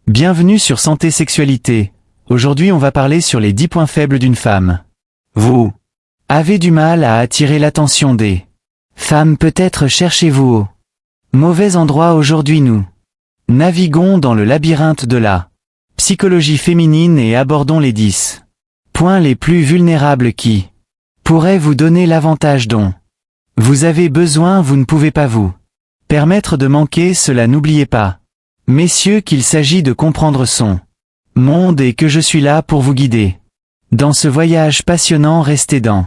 Bienvenue sur Santé Sexualité. Aujourd'hui on va parler sur les 10 points faibles d'une femme. Vous avez du mal à attirer l'attention des femmes, peut-être cherchez-vous au mauvais endroit aujourd'hui. Nous naviguons dans le labyrinthe de la psychologie féminine et abordons les 10 points les plus vulnérables qui pourraient vous donner l'avantage dont vous avez besoin. Vous ne pouvez pas vous permettre de manquer cela. N'oubliez pas, messieurs, qu'il s'agit de comprendre son monde et que je suis là pour vous guider dans ce voyage passionnant. Restez dans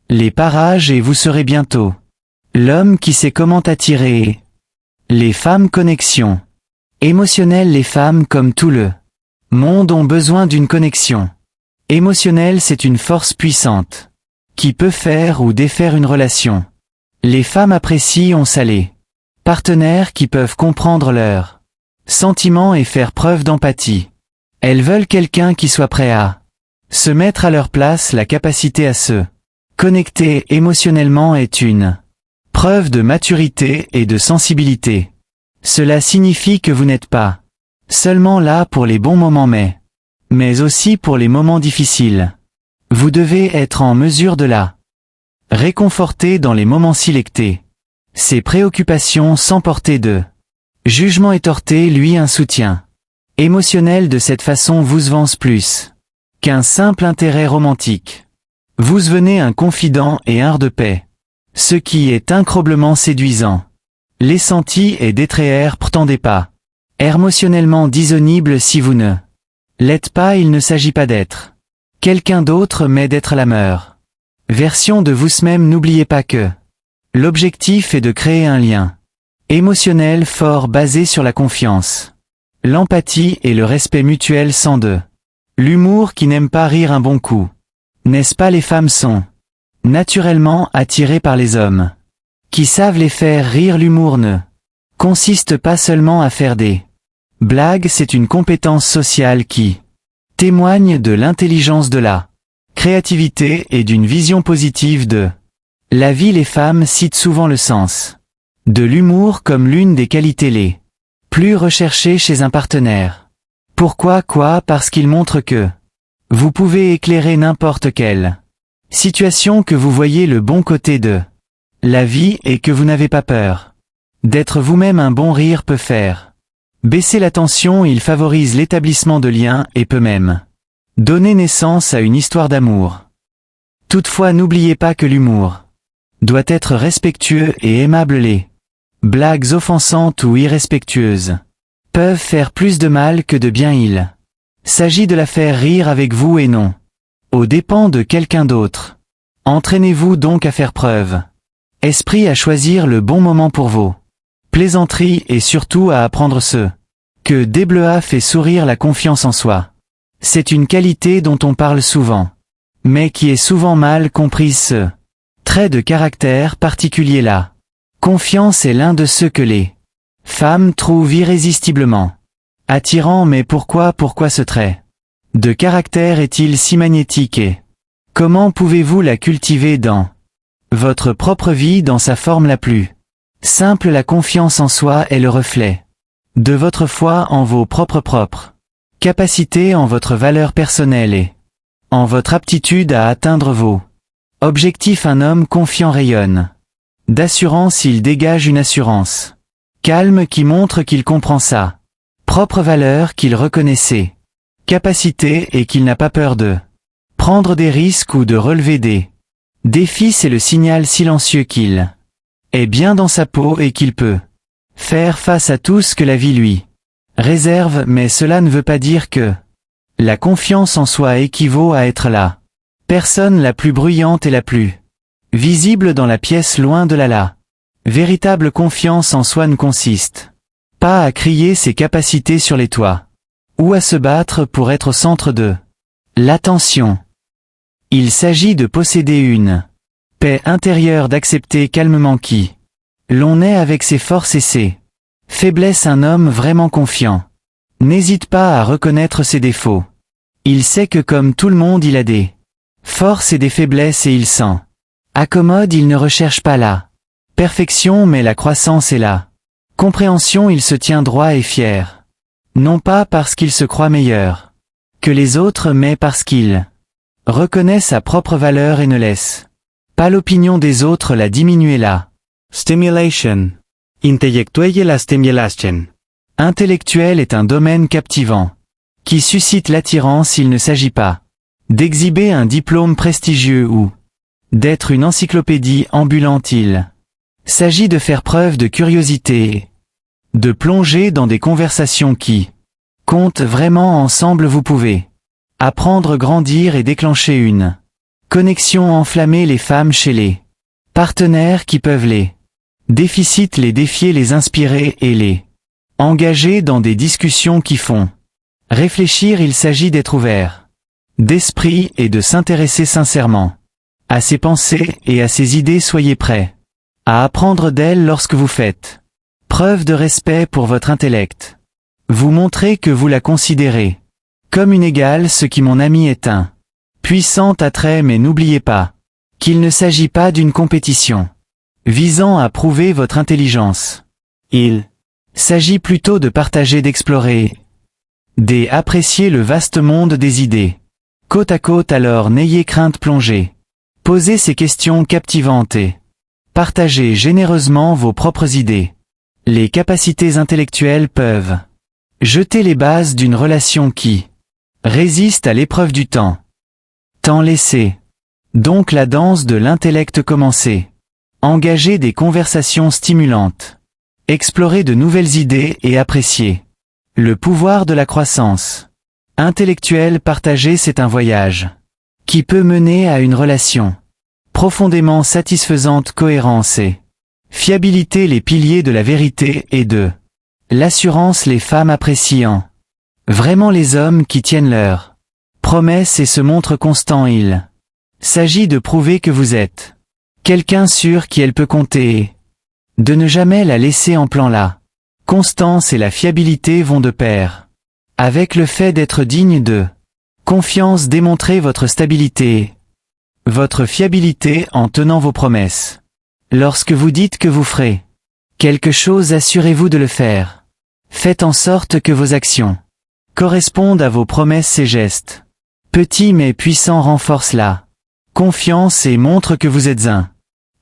les parages et vous serez bientôt l'homme qui sait comment attirer les femmes. Connexion émotionnelle. Les femmes, comme tout le monde, ont besoin d'une connexion émotionnelle. C'est une force puissante qui peut faire ou défaire une relation. Les femmes apprécient les partenaires qui peuvent comprendre leurs sentiments et faire preuve d'empathie. Elles veulent quelqu'un qui soit prêt à se mettre à leur place. La capacité à se connecter émotionnellement est une preuve de maturité et de sensibilité. Cela signifie que vous n'êtes pas seulement là pour les bons moments mais aussi pour les moments difficiles. Vous devez être en mesure de la réconforter dans les moments sélectés. Ses préoccupations sans porter de jugement et torter lui un soutien émotionnel. De cette façon vous avance plus qu'un simple intérêt romantique. Vous devenez un confident et un de paix, ce qui est incroyablement séduisant. Les sentis et détraire. Prétendez pas émotionnellement disponible si vous ne l'êtes pas. Il ne s'agit pas d'être quelqu'un d'autre mais d'être la meilleure version de vous-même. N'oubliez pas que l'objectif est de créer un lien émotionnel fort basé sur la confiance, l'empathie et le respect mutuel. Sans de l'humour qui n'aime pas rire un bon coup. N'est-ce pas? Les femmes sont naturellement attirées par les hommes qui savent les faire rire. L'humour ne consiste pas seulement à faire des blagues, c'est une compétence sociale qui témoigne de l'intelligence, de la créativité et d'une vision positive de la vie. Les femmes citent souvent le sens de l'humour comme l'une des qualités les plus recherchées chez un partenaire. Pourquoi? Parce qu'il montre que vous pouvez éclairer n'importe quelle situation, que vous voyez le bon côté de la vie et que vous n'avez pas peur d'être vous-même. Un bon rire peut faire baisser la tension. Il favorise l'établissement de liens et peut même donner naissance à une histoire d'amour. Toutefois, n'oubliez pas que l'humour doit être respectueux et aimable. Les blagues offensantes ou irrespectueuses peuvent faire plus de mal que de bien. Il s'agit de la faire rire avec vous et non aux dépens de quelqu'un d'autre. Entraînez-vous donc à faire preuve esprit, à choisir le bon moment pour vos plaisanteries et surtout à apprendre ce que Deblois fait sourire. La confiance en soi, c'est une qualité dont on parle souvent, mais qui est souvent mal comprise. Ce trait de caractère particulier, la confiance, est l'un de ceux que les femmes trouvent irrésistiblement attirant. Mais pourquoi ce trait de caractère est-il si magnétique et comment pouvez-vous la cultiver dans votre propre vie dans sa forme la plus simple? La confiance en soi est le reflet de votre foi en vos propres capacités, en votre valeur personnelle et en votre aptitude à atteindre vos objectifs. Un homme confiant rayonne d'assurance. Il dégage une assurance calme qui montre qu'il comprend sa propre valeur, qu'il reconnaît ses capacités et qu'il n'a pas peur de prendre des risques ou de relever des défis. C'est le signal silencieux qu'il est bien dans sa peau et qu'il peut faire face à tout ce que la vie lui réserve. Mais cela ne veut pas dire que la confiance en soi équivaut à être la personne la plus bruyante et la plus visible dans la pièce. Loin de là. La véritable confiance en soi ne consiste pas à crier ses capacités sur les toits ou à se battre pour être au centre de l'attention. Il s'agit de posséder une paix intérieure, d'accepter calmement qui l'on est avec ses forces et ses faiblesses. Un homme vraiment confiant n'hésite pas à reconnaître ses défauts. Il sait que comme tout le monde, il a des forces et des faiblesses et il s'en accommode. Il ne recherche pas la perfection mais la croissance et la compréhension. Il se tient droit et fier Non pas parce qu'il se croit meilleur que les autres, mais parce qu'il reconnaît sa propre valeur et ne laisse pas l'opinion des autres la diminuer là. Stimulation. Intellectuelle la stimulation. Intellectuel est un domaine captivant, qui suscite l'attirance. Il ne s'agit pas d'exhiber un diplôme prestigieux ou d'être une encyclopédie ambulante. Il s'agit de faire preuve de curiosité et de plonger dans des conversations qui comptent vraiment. Ensemble vous pouvez apprendre, grandir et déclencher une connexion, enflammer les femmes chez les partenaires qui peuvent les déficits, les défier, les inspirer et les engager dans des discussions qui font réfléchir. Il s'agit d'être ouvert d'esprit et de s'intéresser sincèrement à ses pensées et à ses idées. Soyez prêts à apprendre d'elles lorsque vous faites preuve de respect pour votre intellect. Vous montrez que vous la considérez comme une égale, ce qui, mon ami, est un puissant attrait. Mais n'oubliez pas qu'il ne s'agit pas d'une compétition visant à prouver votre intelligence. Il s'agit plutôt de partager, d'explorer, d'apprécier le vaste monde des idées. Côte à côte, alors n'ayez crainte, plongez. Posez ces questions captivantes et partagez généreusement vos propres idées. Les capacités intellectuelles peuvent jeter les bases d'une relation qui résiste à l'épreuve du temps. Laissez donc la danse de l'intellect commencer. Engagez des conversations stimulantes. Explorez de nouvelles idées et appréciez le pouvoir de la croissance intellectuelle partagée. C'est un voyage qui peut mener à une relation profondément satisfaisante. Cohérence et fiabilité, les piliers de la vérité et de l'assurance. Les femmes apprécient vraiment les hommes qui tiennent leurs promesses et se montrent constants. Il s'agit de prouver que vous êtes quelqu'un sur qui elle peut compter et de ne jamais la laisser en plan. La constance et la fiabilité vont de pair avec le fait d'être digne de confiance. Démontrez votre stabilité et votre fiabilité en tenant vos promesses. Lorsque vous dites que vous ferez quelque chose, assurez-vous de le faire. Faites en sorte que vos actions correspondent à vos promesses. Ces gestes petits mais puissants renforcent la confiance et montrent que vous êtes un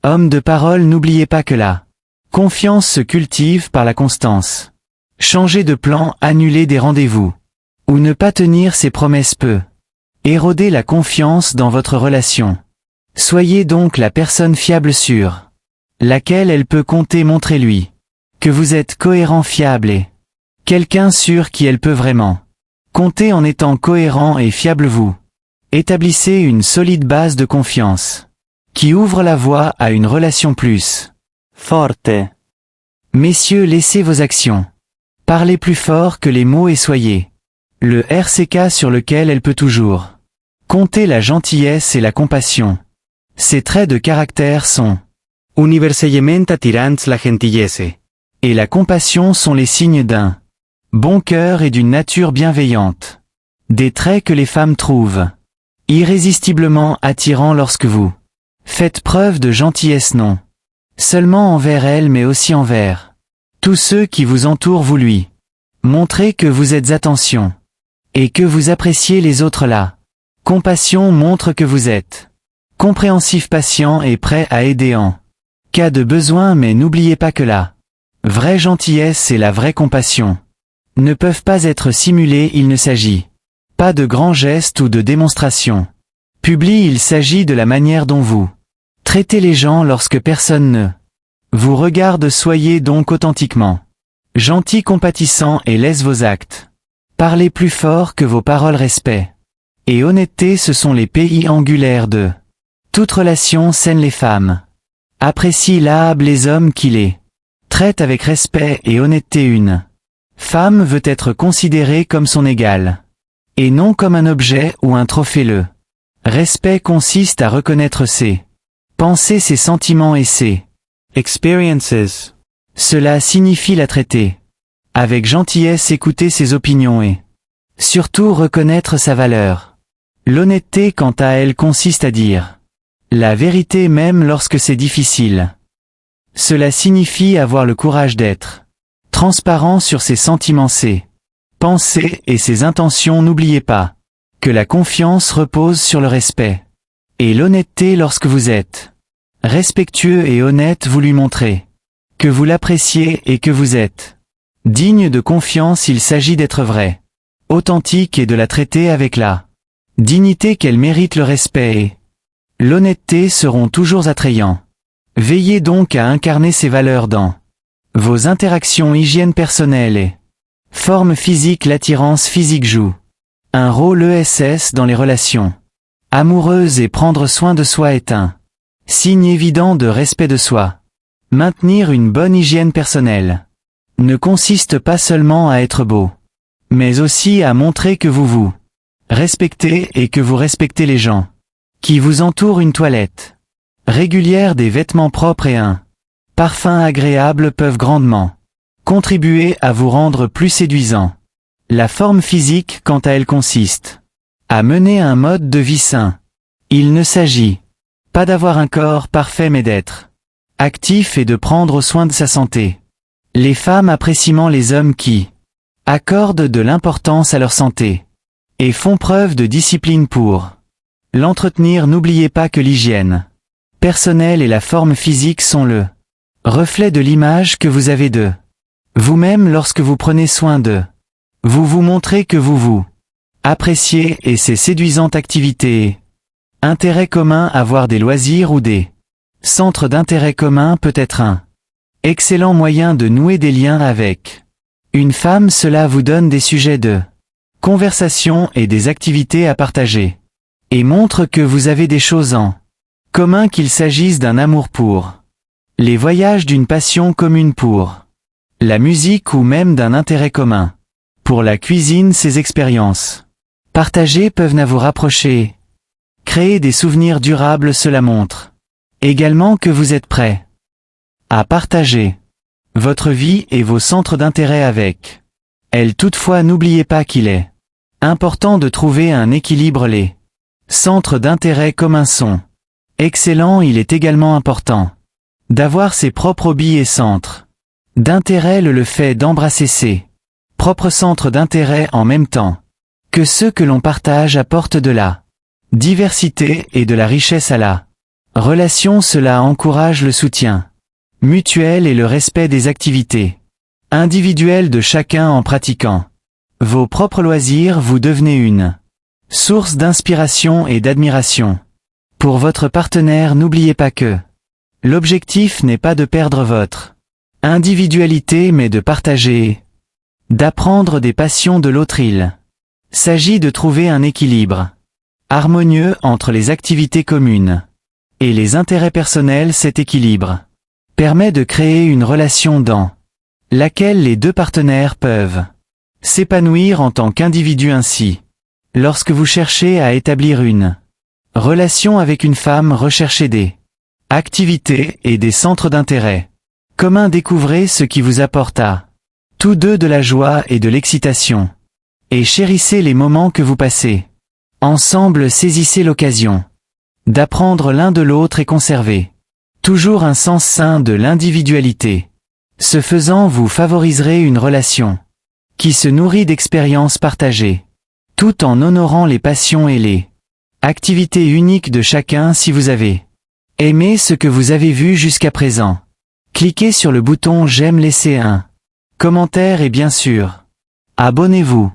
homme de parole. N'oubliez pas que la confiance se cultive par la constance. Changer de plan, annuler des rendez-vous ou ne pas tenir ses promesses peut éroder la confiance dans votre relation. Soyez donc la personne fiable sur laquelle elle peut compter. Montrez-lui que vous êtes cohérent, fiable et quelqu'un sur qui elle peut vraiment compter. En étant cohérent et fiable, vous établissez une solide base de confiance qui ouvre la voie à une relation plus forte. Messieurs, laissez vos actions parler plus fort que les mots et soyez le RCK sur lequel elle peut toujours compter. La gentillesse et la compassion, ces traits de caractère sont universellement attirants. La gentillesse et la compassion sont les signes d'un bon cœur et d'une nature bienveillante. Des traits que les femmes trouvent irrésistiblement attirants lorsque vous faites preuve de gentillesse, non seulement envers elles mais aussi envers tous ceux qui vous entourent. Vous lui montrez que vous êtes attention et que vous appréciez les autres. La compassion montre que vous êtes compréhensif, patient et prêt à aider en cas de besoin. Mais n'oubliez pas que la vraie gentillesse et la vraie compassion ne peuvent pas être simulées. Il ne s'agit pas de grands gestes ou de démonstrations publiques. Il s'agit de la manière dont vous traitez les gens lorsque personne ne vous regarde. Soyez donc authentiquement gentil, compatissant et laisse vos actes parler plus fort que vos paroles. Respect et honnêteté, ce sont les piliers angulaires de toute relation saine. Les femmes apprécient les hommes qui les traitent avec respect et honnêteté. Une femme veut être considérée comme son égale et non comme un objet ou un trophée. Le respect consiste à reconnaître ses pensées, ses sentiments et ses experiences. Cela signifie la traiter avec gentillesse, écouter ses opinions et surtout reconnaître sa valeur. L'honnêteté, quant à elle, consiste à dire la vérité même lorsque c'est difficile. Cela signifie avoir le courage d'être transparent sur ses sentiments. C'est pensées et ses intentions. N'oubliez pas que la confiance repose sur le respect et l'honnêteté. Lorsque vous êtes respectueux et honnête, vous lui montrez que vous l'appréciez et que vous êtes digne de confiance. Il s'agit d'être vrai, authentique et de la traiter avec la dignité qu'elle mérite. Le respect et l'honnêteté seront toujours attrayants. Veillez donc à incarner ces valeurs dans vos interactions. Hygiène personnelle et forme physique. L'attirance physique joue un rôle essentiel dans les relations amoureuses et prendre soin de soi est un signe évident de respect de soi. Maintenir une bonne hygiène personnelle ne consiste pas seulement à être beau, mais aussi à montrer que vous vous respectez et que vous respectez les gens qui vous entourent. Une toilette régulière, des vêtements propres et un parfum agréable peuvent grandement contribuer à vous rendre plus séduisant. La forme physique, quant à elle, consiste à mener un mode de vie sain. Il ne s'agit pas d'avoir un corps parfait mais d'être actif et de prendre soin de sa santé. Les femmes apprécient les hommes qui accordent de l'importance à leur santé et font preuve de discipline pour l'entretenir. N'oubliez pas que l'hygiène personnelle et la forme physique sont le reflet de l'image que vous avez de vous-même. Lorsque vous prenez soin de vous, vous montrez que vous vous appréciez et ces séduisantes activités. Intérêts communs. Avoir des loisirs ou des centres d'intérêt communs peut être un excellent moyen de nouer des liens avec une femme. Cela vous donne des sujets de conversation et des activités à partager et montre que vous avez des choses en commun, qu'il s'agisse d'un amour pour les voyages, d'une passion commune pour la musique ou même d'un intérêt commun pour la cuisine. Ces expériences partagées peuvent vous rapprocher, créer des souvenirs durables. Cela montre également que vous êtes prêt à partager votre vie et vos centres d'intérêt avec elle. Toutefois, n'oubliez pas qu'il est important de trouver un équilibre. Les centres d'intérêt communs sont excellents. Il est également important d'avoir ses propres hobbies et centres d'intérêt. Le fait d'embrasser ses propres centres d'intérêt en même temps que ceux que l'on partage apporte de la diversité et de la richesse à la relation. Cela encourage le soutien mutuel et le respect des activités individuelles de chacun. En pratiquant vos propres loisirs, vous devenez une source d'inspiration et d'admiration pour votre partenaire. N'oubliez pas que l'objectif n'est pas de perdre votre individualité mais de partager, d'apprendre des passions de l'autre. Il s'agit de trouver un équilibre harmonieux entre les activités communes et les intérêts personnels. Cet équilibre permet de créer une relation dans laquelle les deux partenaires peuvent s'épanouir en tant qu'individus. Ainsi, lorsque vous cherchez à établir une relation avec une femme, recherchez des activités et des centres d'intérêt communs. Découvrez ce qui vous apporte à tous deux de la joie et de l'excitation et chérissez les moments que vous passez ensemble. Saisissez l'occasion d'apprendre l'un de l'autre et conservez toujours un sens sain de l'individualité. Ce faisant, vous favoriserez une relation qui se nourrit d'expériences partagées, tout en honorant les passions et les activités uniques de chacun. Si vous avez aimé ce que vous avez vu jusqu'à présent, cliquez sur le bouton j'aime, laissez un commentaire et bien sûr, abonnez-vous.